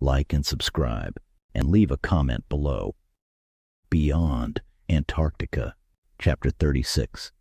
like and subscribe, and leave a comment below. Beyond Antarctica, Chapter 36.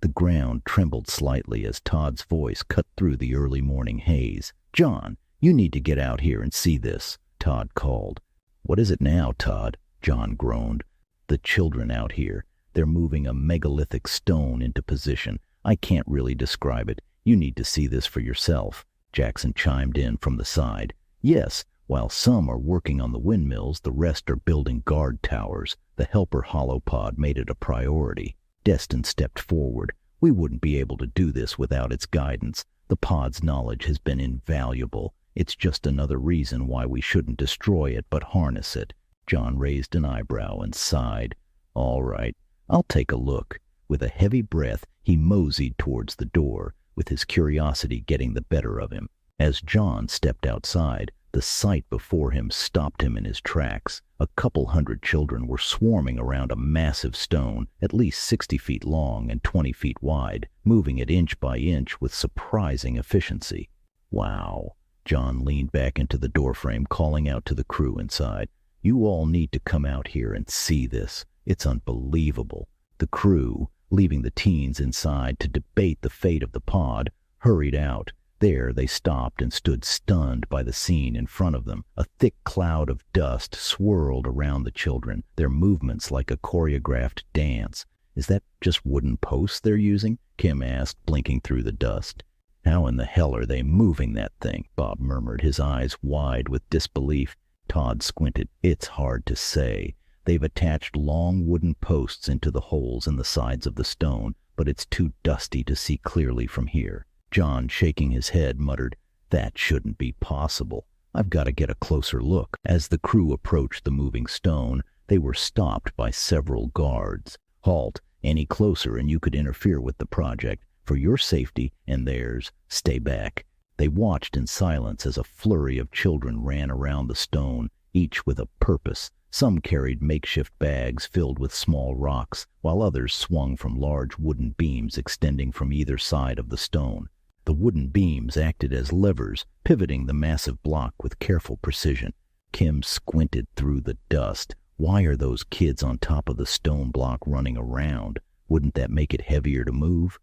The ground trembled slightly as Todd's voice cut through the early morning haze. "John, you need to get out here and see this," Todd called. "What is it now, Todd?" John groaned. "The children out here. They're moving a megalithic stone into position. I can't really describe it. You need to see this for yourself," Jackson chimed in from the side. "Yes, while some are working on the windmills, the rest are building guard towers. The helper holopod made it a priority." Destin stepped forward. "We wouldn't be able to do this without its guidance. The pod's knowledge has been invaluable. It's just another reason why we shouldn't destroy it but harness it." John raised an eyebrow and sighed. "All right, I'll take a look." With a heavy breath, he moseyed towards the door, with his curiosity getting the better of him. As John stepped outside, the sight before him stopped him in his tracks. A couple hundred children were swarming around a massive stone, at least 60 feet long and 20 feet wide, moving it inch by inch with surprising efficiency. "Wow." John leaned back into the doorframe, calling out to the crew inside. "You all need to come out here and see this. It's unbelievable." The crew, leaving the teens inside to debate the fate of the pod, hurried out. There they stopped and stood stunned by the scene in front of them. A thick cloud of dust swirled around the children, their movements like a choreographed dance. "Is that just wooden posts they're using?" Kim asked, blinking through the dust. "How in the hell are they moving that thing?" Bob murmured, his eyes wide with disbelief. Todd squinted. "It's hard to say. They've attached long wooden posts into the holes in the sides of the stone, but it's too dusty to see clearly from here." John, shaking his head, muttered, "That shouldn't be possible. I've got to get a closer look." As the crew approached the moving stone, they were stopped by several guards. "Halt. Any closer and you could interfere with the project. For your safety and theirs, stay back." They watched in silence as a flurry of children ran around the stone, each with a purpose. Some carried makeshift bags filled with small rocks, while others swung from large wooden beams extending from either side of the stone. The wooden beams acted as levers, pivoting the massive block with careful precision. Kim squinted through the dust. Why are those kids on top of the stone block running around? Wouldn't that make it heavier to move?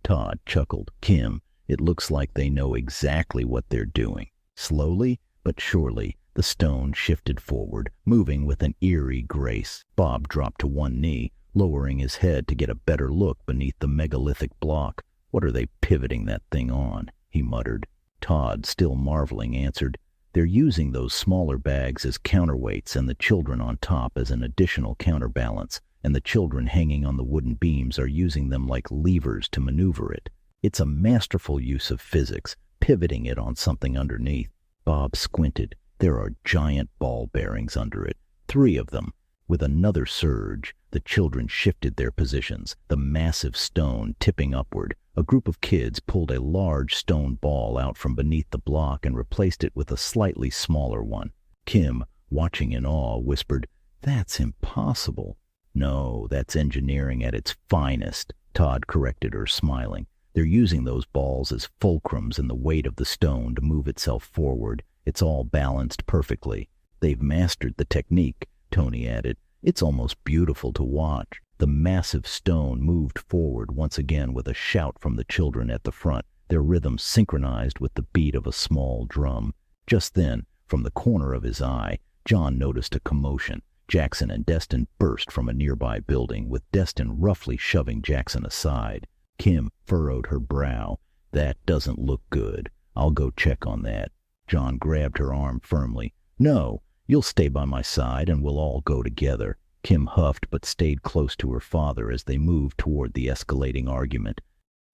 Todd chuckled. "Kim, it looks like they know exactly what they're doing." Slowly but surely, the stone shifted forward, moving with an eerie grace. Bob dropped to one knee, lowering his head to get a better look beneath the megalithic block. "What are they pivoting that thing on?" he muttered. Todd, still marveling, answered, "They're using those smaller bags as counterweights and the children on top as an additional counterbalance, and the children hanging on the wooden beams are using them like levers to maneuver it. It's a masterful use of physics, pivoting it on something underneath." Bob squinted. "There are giant ball bearings under it, 3 of them." With another surge, the children shifted their positions, the massive stone tipping upward. A group of kids pulled a large stone ball out from beneath the block and replaced it with a slightly smaller one. Kim, watching in awe, whispered, "That's impossible." "No, that's engineering at its finest," Todd corrected her, smiling. "They're using those balls as fulcrums in the weight of the stone to move itself forward. It's all balanced perfectly. They've mastered the technique," Tony added. "It's almost beautiful to watch." The massive stone moved forward once again with a shout from the children at the front, their rhythm synchronized with the beat of a small drum. Just then, from the corner of his eye, John noticed a commotion. Jackson and Destin burst from a nearby building, with Destin roughly shoving Jackson aside. Kim furrowed her brow. "That doesn't look good. I'll go check on that." John grabbed her arm firmly. "No, you'll stay by my side and we'll all go together." Kim huffed but stayed close to her father as they moved toward the escalating argument.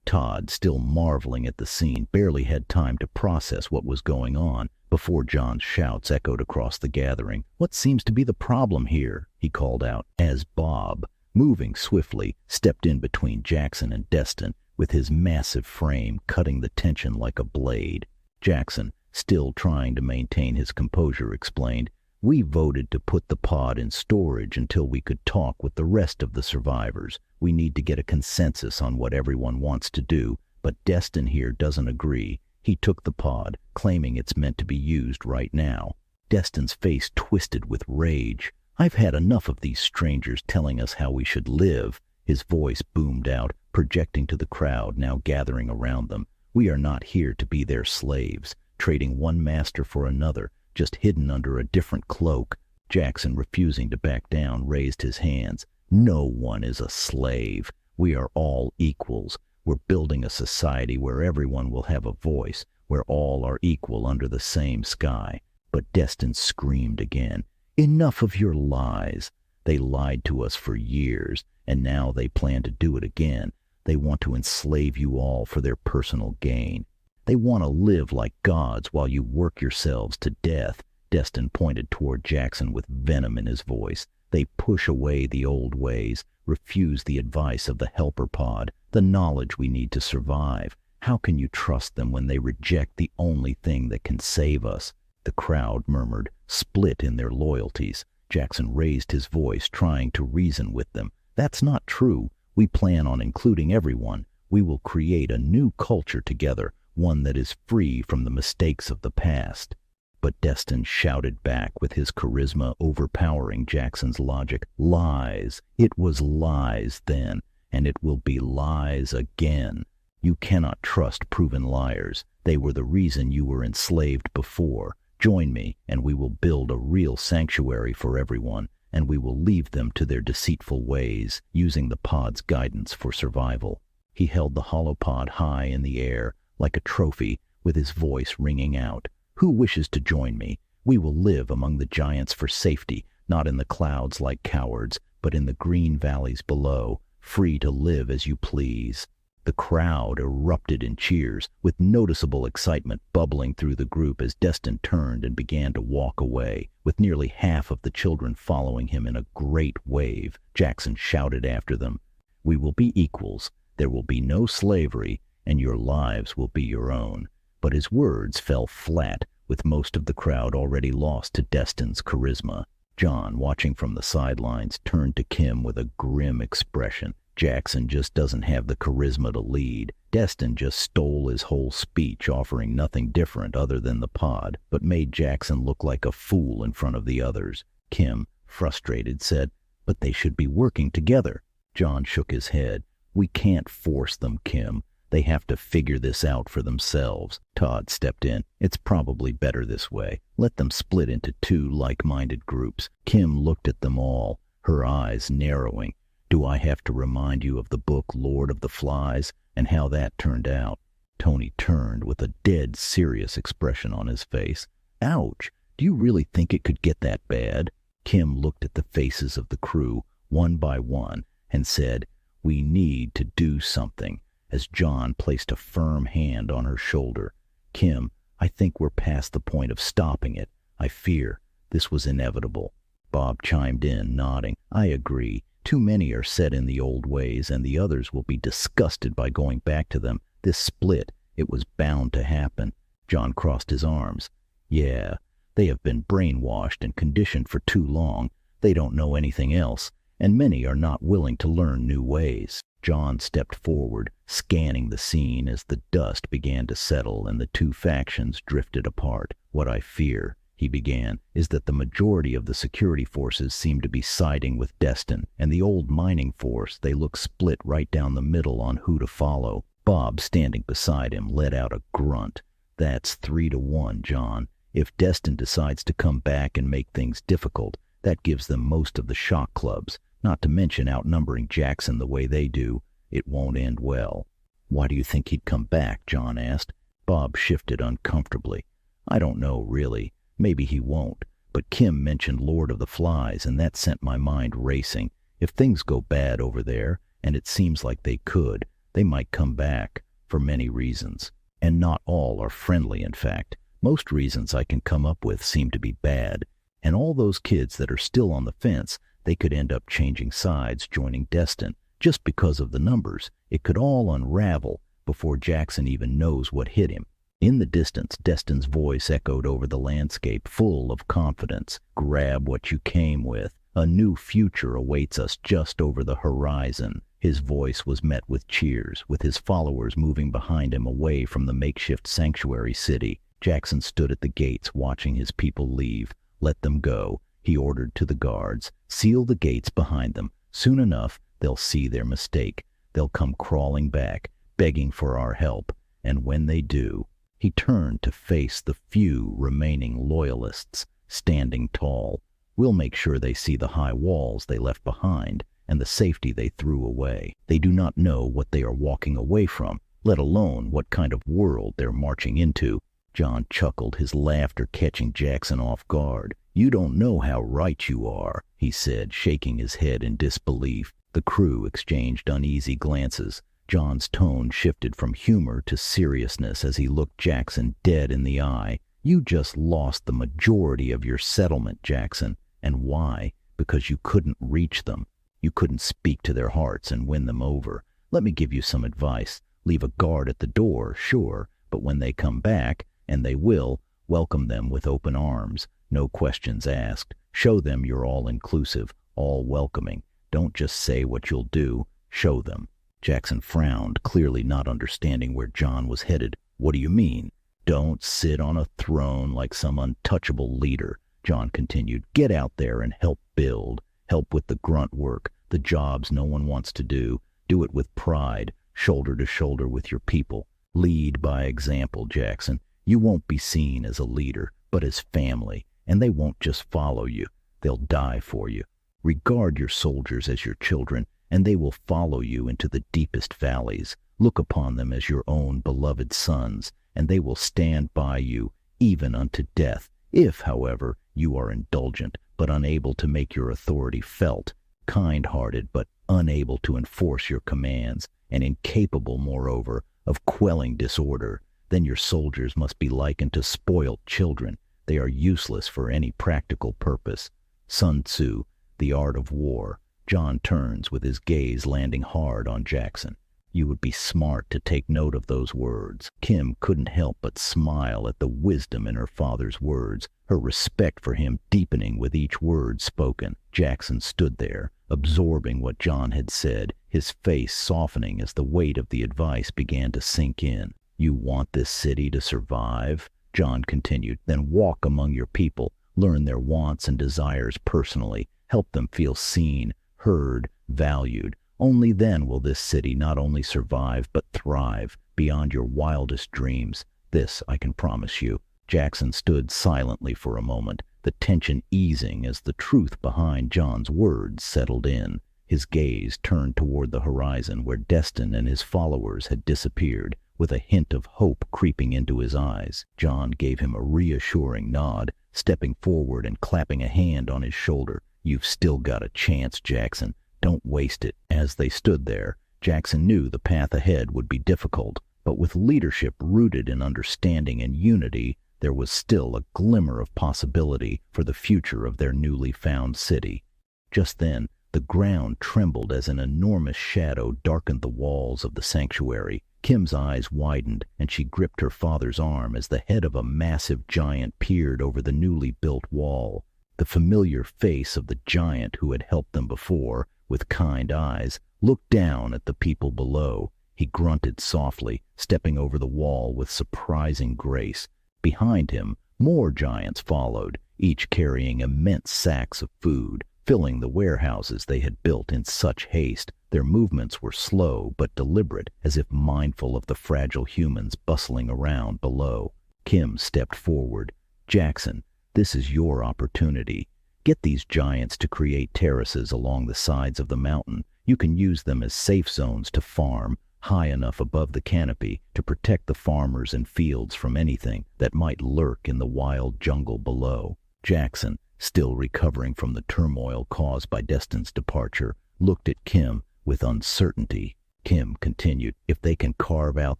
Todd, still marveling at the scene, barely had time to process what was going on before John's shouts echoed across the gathering. "What seems to be the problem here?" he called out, as Bob, moving swiftly, stepped in between Jackson and Destin, with his massive frame cutting the tension like a blade. Jackson, still trying to maintain his composure, explained, "We voted to put the pod in storage until we could talk with the rest of the survivors. We need to get a consensus on what everyone wants to do, but Destin here doesn't agree. He took the pod, claiming it's meant to be used right now. Destin's face twisted with rage. "I've had enough of these strangers telling us how we should live." His voice boomed out, projecting to the crowd now gathering around them. "We are not here to be their slaves, trading one master for another, just hidden under a different cloak." Jackson, refusing to back down, raised his hands. "No one is a slave. We are all equals. We're building a society where everyone will have a voice, where all are equal under the same sky." But Destin screamed again. "Enough of your lies. They lied to us for years, and now they plan to do it again. They want to enslave you all for their personal gain. They want to live like gods while you work yourselves to death." Destin pointed toward Jackson with venom in his voice. "They push away the old ways, refuse the advice of the helper pod, the knowledge we need to survive. How can you trust them when they reject the only thing that can save us?" The crowd murmured, split in their loyalties. Jackson raised his voice, trying to reason with them. "That's not true. We plan on including everyone. We will create a new culture together, one that is free from the mistakes of the past." But Destin shouted back, with his charisma overpowering Jackson's logic. "Lies. It was lies then, and it will be lies again. You cannot trust proven liars. They were the reason you were enslaved before. Join me, and we will build a real sanctuary for everyone, and we will leave them to their deceitful ways, using the pod's guidance for survival." He held the holopod high in the air, like a trophy, with his voice ringing out. "Who wishes to join me? We will live among the giants for safety, not in the clouds like cowards, but in the green valleys below, free to live as you please." The crowd erupted in cheers, with noticeable excitement bubbling through the group as Destin turned and began to walk away, with nearly half of the children following him in a great wave. Jackson shouted after them, "We will be equals. There will be no slavery, and your lives will be your own." But his words fell flat, with most of the crowd already lost to Destin's charisma. John, watching from the sidelines, turned to Kim with a grim expression. "Jackson just doesn't have the charisma to lead. Destin just stole his whole speech, offering nothing different other than the pod, but made Jackson look like a fool in front of the others." Kim, frustrated, said, "But they should be working together." John shook his head. "We can't force them, Kim. They have to figure this out for themselves." Todd stepped in. "It's probably better this way. Let them split into two like-minded groups." Kim looked at them all, her eyes narrowing. "Do I have to remind you of the book Lord of the Flies and how that turned out?" Tony turned with a dead serious expression on his face. "Ouch! Do you really think it could get that bad?" Kim looked at the faces of the crew, one by one, and said, "We need to do something," as John placed a firm hand on her shoulder. "Kim, I think we're past the point of stopping it. I fear this was inevitable." Bob chimed in, nodding. "I agree. Too many are set in the old ways, and the others will be disgusted by going back to them. This split, it was bound to happen." John crossed his arms. "Yeah, they have been brainwashed and conditioned for too long. They don't know anything else, and many are not willing to learn new ways." John stepped forward, scanning the scene as the dust began to settle and the two factions drifted apart. "What I fear," he began, "is that the majority of the security forces seem to be siding with Destin, and the old mining force, they look split right down the middle on who to follow." Bob, standing beside him, let out a grunt. "That's 3-1, John. If Destin decides to come back and make things difficult, that gives them most of the shock clubs, not to mention outnumbering Jackson the way they do. It won't end well." "Why do you think he'd come back?" John asked. Bob shifted uncomfortably. "I don't know, really. Maybe he won't. But Kim mentioned Lord of the Flies, and that sent my mind racing. If things go bad over there, and it seems like they could, they might come back, for many reasons. And not all are friendly, in fact. Most reasons I can come up with seem to be bad. And all those kids that are still on the fence, they could end up changing sides, joining Destin. Just because of the numbers, it could all unravel before Jackson even knows what hit him." In the distance, Destin's voice echoed over the landscape, full of confidence. "Grab what you came with. A new future awaits us just over the horizon." His voice was met with cheers, with his followers moving behind him away from the makeshift sanctuary city. Jackson stood at the gates watching his people leave. "Let them go," he ordered to the guards. "Seal the gates behind them. Soon enough, they'll see their mistake. They'll come crawling back, begging for our help. And when they do—" He turned to face the few remaining loyalists, standing tall. "We'll make sure they see the high walls they left behind and the safety they threw away. They do not know what they are walking away from, let alone what kind of world they're marching into." John chuckled, his laughter catching Jackson off guard. "You don't know how right you are," he said, shaking his head in disbelief. The crew exchanged uneasy glances. John's tone shifted from humor to seriousness as he looked Jackson dead in the eye. "You just lost the majority of your settlement, Jackson. And why? Because you couldn't reach them. You couldn't speak to their hearts and win them over. Let me give you some advice. Leave a guard at the door, sure, but when they come back, and they will, welcome them with open arms. No questions asked. Show them you're all-inclusive, all-welcoming. Don't just say what you'll do. Show them." Jackson frowned, clearly not understanding where John was headed. "What do you mean?" "Don't sit on a throne like some untouchable leader," John continued. "Get out there and help build. Help with the grunt work, the jobs no one wants to do. Do it with pride, shoulder to shoulder with your people. Lead by example, Jackson. You won't be seen as a leader, but as family, and they won't just follow you. They'll die for you. Regard your soldiers as your children, and they will follow you into the deepest valleys. Look upon them as your own beloved sons, and they will stand by you, even unto death. If, however, you are indulgent, but unable to make your authority felt, kind-hearted, but unable to enforce your commands, and incapable, moreover, of quelling disorder, then your soldiers must be likened to spoilt children. They are useless for any practical purpose. Sun Tzu, The Art of War. John turns with his gaze landing hard on Jackson. You would be smart to take note of those words. Kim couldn't help but smile at the wisdom in her father's words, her respect for him deepening with each word spoken. Jackson stood there, absorbing what John had said, his face softening as the weight of the advice began to sink in. "You want this city to survive?" John continued. "Then walk among your people, learn their wants and desires personally, help them feel seen, heard, valued. Only then will this city not only survive but thrive beyond your wildest dreams. This I can promise you." Jackson stood silently for a moment, the tension easing as the truth behind John's words settled in. His gaze turned toward the horizon where Destin and his followers had disappeared, with a hint of hope creeping into his eyes. John gave him a reassuring nod, stepping forward and clapping a hand on his shoulder. "You've still got a chance, Jackson. Don't waste it." As they stood there, Jackson knew the path ahead would be difficult, but with leadership rooted in understanding and unity, there was still a glimmer of possibility for the future of their newly found city. Just then, the ground trembled as an enormous shadow darkened the walls of the sanctuary. Kim's eyes widened, and she gripped her father's arm as the head of a massive giant peered over the newly built wall. The familiar face of the giant who had helped them before, with kind eyes, looked down at the people below. He grunted softly, stepping over the wall with surprising grace. Behind him, more giants followed, each carrying immense sacks of food, filling the warehouses they had built in such haste. Their movements were slow but deliberate, as if mindful of the fragile humans bustling around below. Kim stepped forward. "Jackson, this is your opportunity. Get these giants to create terraces along the sides of the mountain. You can use them as safe zones to farm, high enough above the canopy to protect the farmers and fields from anything that might lurk in the wild jungle below." Jackson, still recovering from the turmoil caused by Destin's departure, looked at Kim with uncertainty. Kim continued, "If they can carve out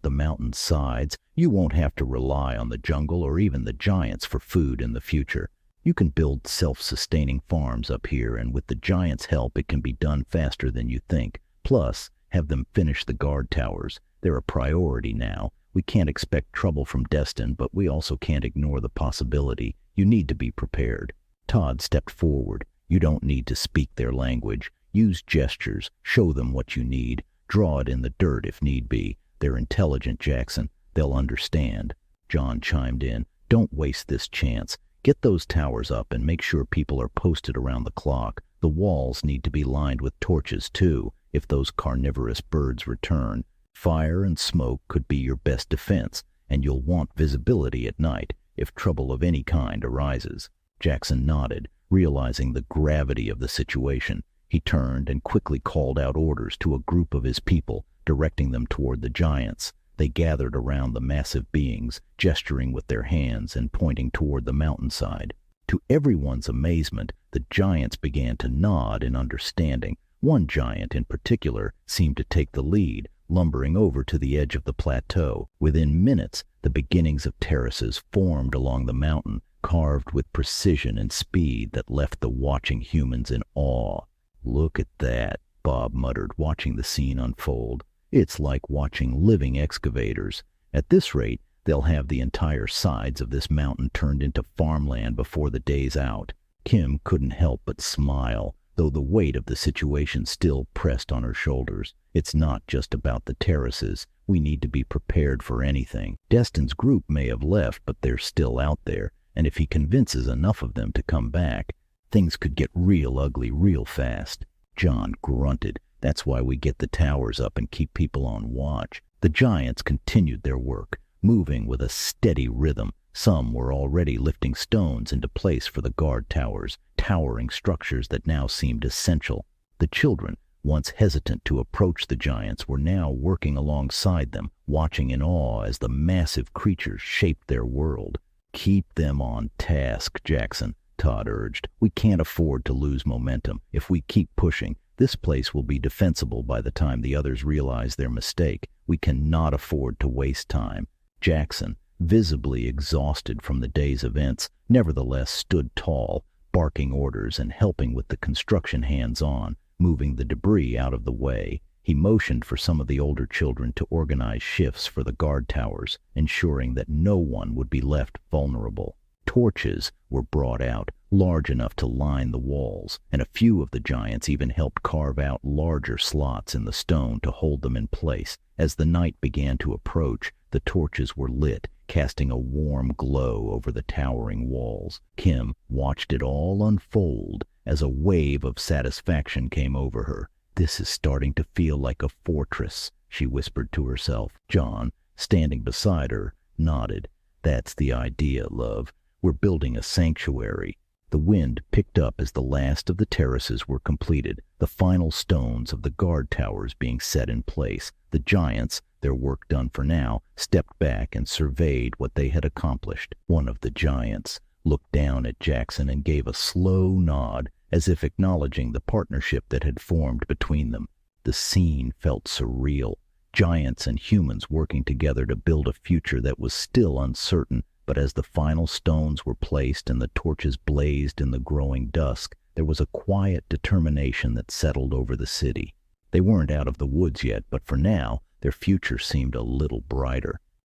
the mountain sides, you won't have to rely on the jungle or even the giants for food in the future. You can build self-sustaining farms up here, and with the giants' help it can be done faster than you think. Plus, have them finish the guard towers. They're a priority now. We can't expect trouble from Destin, but we also can't ignore the possibility. You need to be prepared." Todd stepped forward. "You don't need to speak their language. Use gestures. Show them what you need. Draw it in the dirt if need be. They're intelligent, Jackson. They'll understand. John chimed in. Don't waste this chance. Get those towers up and make sure people are posted around the clock. The walls need to be lined with torches, too, if those carnivorous birds return. Fire and smoke could be your best defense, and you'll want visibility at night if trouble of any kind arises. Jackson nodded, realizing the gravity of the situation. He turned and quickly called out orders to a group of his people, directing them toward the giants. They gathered around the massive beings, gesturing with their hands and pointing toward the mountainside. To everyone's amazement, the giants began to nod in understanding. One giant in particular seemed to take the lead, lumbering over to the edge of the plateau. Within minutes, the beginnings of terraces formed along the mountain, carved with precision and speed that left the watching humans in awe. "Look at that," Bob muttered, watching the scene unfold. "It's like watching living excavators. At this rate, they'll have the entire sides of this mountain turned into farmland before the day's out." Kim couldn't help but smile, though the weight of the situation still pressed on her shoulders. It's not just about the terraces. We need to be prepared for anything. Destin's group may have left, but they're still out there, and if he convinces enough of them to come back, things could get real ugly real fast. John grunted. That's why we get the towers up and keep people on watch. The giants continued their work, moving with a steady rhythm. Some were already lifting stones into place for the guard towers, towering structures that now seemed essential. The children, once hesitant to approach the giants, were now working alongside them, watching in awe as the massive creatures shaped their world. "Keep them on task, Jackson," Todd urged. "We can't afford to lose momentum. If we keep pushing, this place will be defensible by the time the others realize their mistake. We cannot afford to waste time." Jackson, visibly exhausted from the day's events, nevertheless stood tall, barking orders and helping with the construction hands-on, moving the debris out of the way. He motioned for some of the older children to organize shifts for the guard towers, ensuring that no one would be left vulnerable. Torches were brought out, large enough to line the walls, and a few of the giants even helped carve out larger slots in the stone to hold them in place. As the night began to approach, the torches were lit, casting a warm glow over the towering walls. Kim watched it all unfold as a wave of satisfaction came over her. "This is starting to feel like a fortress," she whispered to herself. John, standing beside her, nodded. "That's the idea, love. We're building a sanctuary." The wind picked up as the last of the terraces were completed, the final stones of the guard towers being set in place. The giants, their work done for now, stepped back and surveyed what they had accomplished. One of the giants looked down at Jackson and gave a slow nod, as if acknowledging the partnership that had formed between them. The scene felt surreal. Giants and humans working together to build a future that was still uncertain. But as the final stones were placed and the torches blazed in the growing dusk, there was a quiet determination that settled over the city. They weren't out of the woods yet, but for now, their future seemed a little brighter.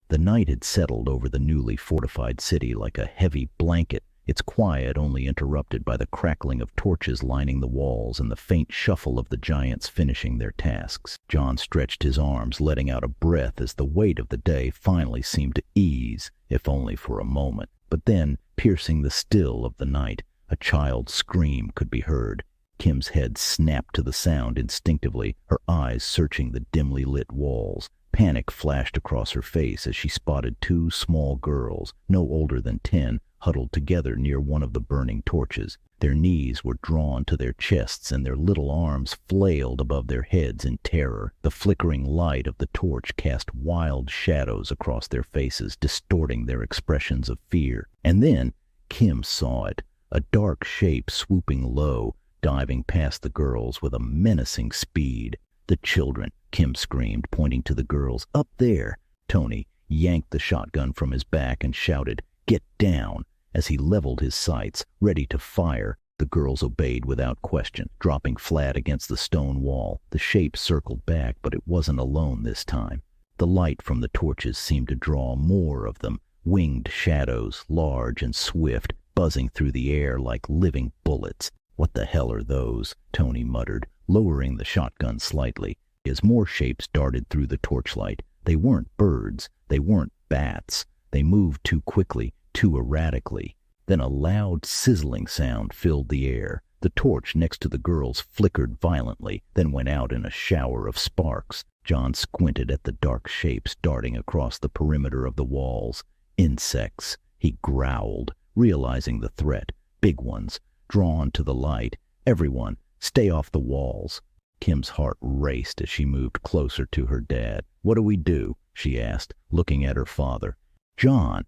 The night had settled over the newly fortified city like a heavy blanket, its quiet only interrupted by the crackling of torches lining the walls and the faint shuffle of the giants finishing their tasks. John stretched his arms, letting out a breath as the weight of the day finally seemed to ease, if only for a moment. But then, piercing the still of the night, a child's scream could be heard. Kim's head snapped to the sound instinctively, her eyes searching the dimly lit walls. Panic flashed across her face as she spotted two small girls, no older than 10, huddled together near one of the burning torches. Their knees were drawn to their chests and their little arms flailed above their heads in terror. The flickering light of the torch cast wild shadows across their faces, distorting their expressions of fear. And then Kim saw it, a dark shape swooping low, diving past the girls with a menacing speed. "The children," Kim screamed, pointing to the girls. "Up there!" Tony yanked the shotgun from his back and shouted, "Get down!" As he leveled his sights, ready to fire, the girls obeyed without question, dropping flat against the stone wall. The shape circled back, but it wasn't alone this time. The light from the torches seemed to draw more of them, winged shadows, large and swift, buzzing through the air like living bullets. "What the hell are those?" Tony muttered, lowering the shotgun slightly, as more shapes darted through the torchlight. They weren't birds. They weren't bats. They moved too quickly, too erratically. Then a loud, sizzling sound filled the air. The torch next to the girls flickered violently, then went out in a shower of sparks. John squinted at the dark shapes darting across the perimeter of the walls. Insects. He growled, realizing the threat. Big ones, drawn to the light. Everyone, stay off the walls. Kim's heart raced as she moved closer to her dad. "What do we do?" she asked, looking at her father. "John,"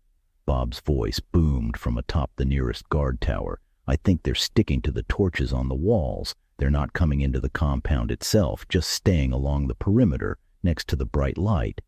Bob's voice boomed from atop the nearest guard tower, "I think they're sticking to the torches on the walls. They're not coming into the compound itself, just staying along the perimeter, next to the bright light."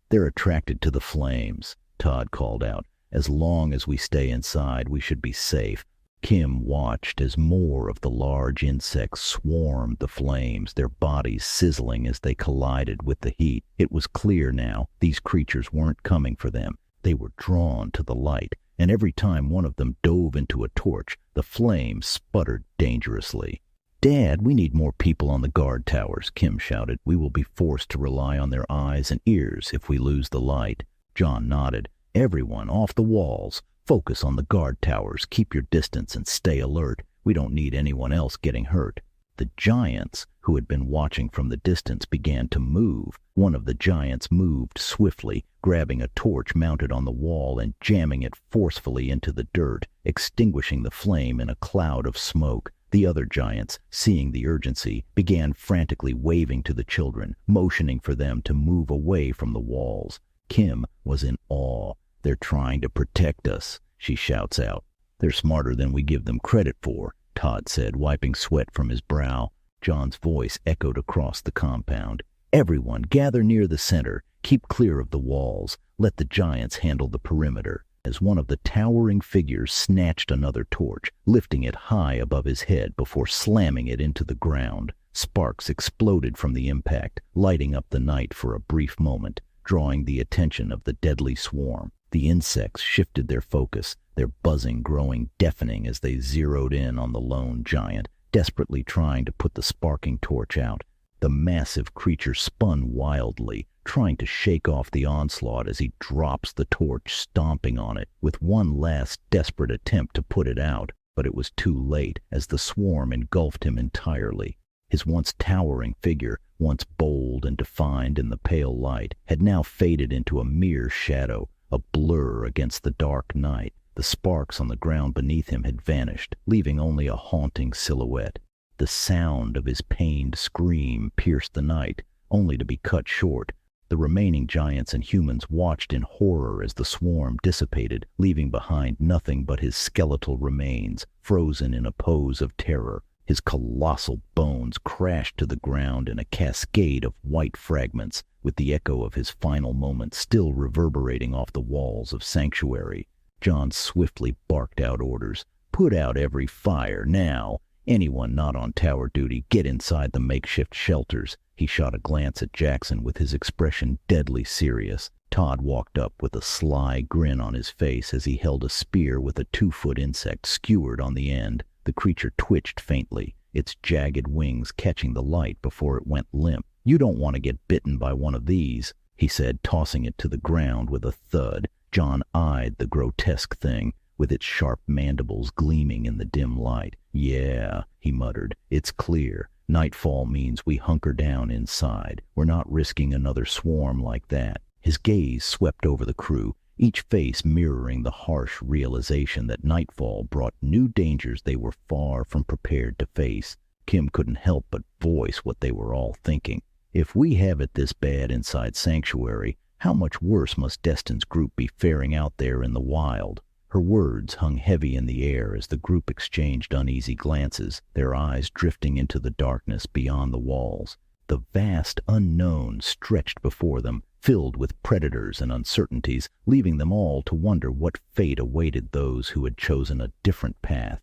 "They're attracted to the flames," Todd called out. "As long as we stay inside, we should be safe." Kim watched as more of the large insects swarmed the flames, their bodies sizzling as they collided with the heat. It was clear now, these creatures weren't coming for them. They were drawn to the light, and every time one of them dove into a torch, the flame sputtered dangerously. "Dad, we need more people on the guard towers," Kim shouted. "We will be forced to rely on their eyes and ears if we lose the light." John nodded. "Everyone off the walls. Focus on the guard towers, keep your distance, and stay alert. We don't need anyone else getting hurt." The giants, who had been watching from the distance, began to move. One of the giants moved swiftly, grabbing a torch mounted on the wall and jamming it forcefully into the dirt, extinguishing the flame in a cloud of smoke. The other giants, seeing the urgency, began frantically waving to the children, motioning for them to move away from the walls. Kim was in awe. "They're trying to protect us," she shouts out. "They're smarter than we give them credit for," Todd said, wiping sweat from his brow. John's voice echoed across the compound. "Everyone, gather near the center. Keep clear of the walls. Let the giants handle the perimeter." As one of the towering figures snatched another torch, lifting it high above his head before slamming it into the ground. Sparks exploded from the impact, lighting up the night for a brief moment, drawing the attention of the deadly swarm. The insects shifted their focus, their buzzing growing deafening as they zeroed in on the lone giant, desperately trying to put the sparking torch out. The massive creature spun wildly, trying to shake off the onslaught as he drops the torch, stomping on it, with one last desperate attempt to put it out. But it was too late, as the swarm engulfed him entirely. His once towering figure, once bold and defined in the pale light, had now faded into a mere shadow, a blur against the dark night. The sparks on the ground beneath him had vanished, leaving only a haunting silhouette. The sound of his pained scream pierced the night, only to be cut short. The remaining giants and humans watched in horror as the swarm dissipated, leaving behind nothing but his skeletal remains, frozen in a pose of terror. His colossal bones crashed to the ground in a cascade of white fragments, with the echo of his final moments still reverberating off the walls of Sanctuary. John swiftly barked out orders. "Put out every fire, now! Anyone not on tower duty, get inside the makeshift shelters." He shot a glance at Jackson with his expression deadly serious. Todd walked up with a sly grin on his face as he held a spear with a 2-foot insect skewered on the end. The creature twitched faintly, its jagged wings catching the light before it went limp. "You don't want to get bitten by one of these," he said, tossing it to the ground with a thud. John eyed the grotesque thing, with its sharp mandibles gleaming in the dim light. "Yeah," he muttered, "it's clear. Nightfall means we hunker down inside. We're not risking another swarm like that." His gaze swept over the crew, each face mirroring the harsh realization that nightfall brought new dangers they were far from prepared to face. Kim couldn't help but voice what they were all thinking. If we have it this bad inside Sanctuary, how much worse must Destin's group be faring out there in the wild? Her words hung heavy in the air as the group exchanged uneasy glances, their eyes drifting into the darkness beyond the walls. The vast unknown stretched before them, filled with predators and uncertainties, leaving them all to wonder what fate awaited those who had chosen a different path.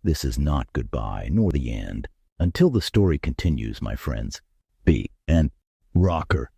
This is not goodbye, nor the end. Until the story continues, my friends. B.N.Rocker.